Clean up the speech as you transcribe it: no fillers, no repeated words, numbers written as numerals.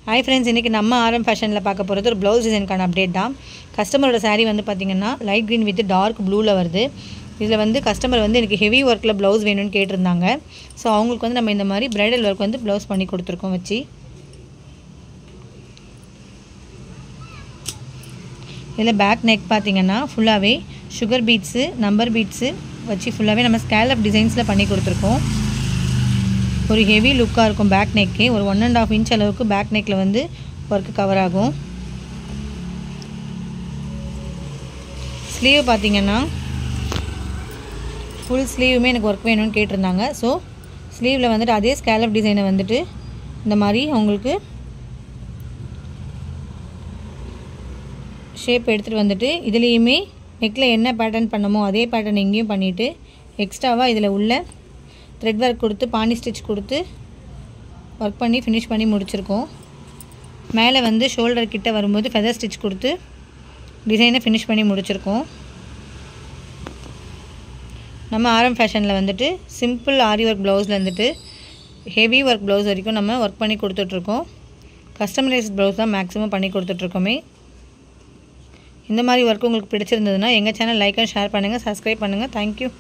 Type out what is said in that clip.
Hi friends, இன்னைக்கு நம்ம RM ஃபேஷன்ல பார்க்க போறது ஒரு ப்ளவுஸ் டிசைனுக்கான அப்டேட் தான். கஸ்டமரோட saree வந்து பாத்தீங்கன்னா லைட் green with dark blueல வருது. இதுல வந்து கஸ்டமர் வந்து எனக்கு ஹெவி வர்க்ல ப்ளவுஸ் வேணும்னு கேட்டிருந்தாங்க. சோ அவங்களுக்கு வந்து நம்ம இந்த மாதிரி பிரைடல் வர்க் வந்து ப்ளவுஸ் பண்ணி கொடுத்திருக்கோம் வச்சி. இதுல பேக் neck பாத்தீங்கன்னா ஃபுல்லாவே sugar beads, number beads வச்சி ஃபுல்லாவே நம்ம scallop designsல பண்ணி கொடுத்திருக்கோம். ஒரு ஹெவி லுக்கா இருக்கும் பேக் neck ஒரு 1.5 inch அளவுக்கு பேக் neckல வந்து வர்க் கவர் ஆகும். ஸ்லீவ் பாத்தீங்கன்னா ஃபுல் ஸ்லீவுமே எனக்கு வர்க் வேணும்னு கேட்டிருந்தாங்க. சோ ஸ்லீவ்ல வந்துட்டு அதே ஸ்கேலப் டிசைனை வந்துட்டு இந்த மாதிரி உங்களுக்கு ஷேப் எடுத்துட்டு வந்துட்டு இதுலயுமே நெக்ல என்ன பேட்டர்ன் பண்ணமோ அதே பேட்டர்ன் இங்கேயும் பண்ணிட்டு எக்ஸ்ட்ராவா இதுல உள்ள thread work கொடுத்து பானி ஸ்டிட்ச் கொடுத்து வர்க் பண்ணி finish பண்ணி முடிச்சிருக்கோம். மேலே வந்து ஷோல்டர் கிட்ட வரும்போது feather stitch கொடுத்து டிசைனை finish பண்ணி முடிச்சிருக்கோம். நம்ம RM ஃபேஷன்ல வந்துட்டு சிம்பிள் ஆரி வர்க் ப்ளவுஸ்ல வந்துட்டு ஹெவி வர்க் ப்ளவுஸ் வரைக்கும் நம்ம வர்க் பண்ணி கொடுத்துட்டு இருக்கோம். கஸ்டமைஸ்ட் ப்ளவுஸ் தான் மேக்ஸिमम பண்ணி கொடுத்துட்டு இருக்கோமே. இந்த மாதிரி வர்க் உங்களுக்கு பிடிச்சிருந்ததுனா எங்க சேனல் லைக் அண்ட் ஷேர் பண்ணுங்க, Subscribe பண்ணுங்க. Thank you.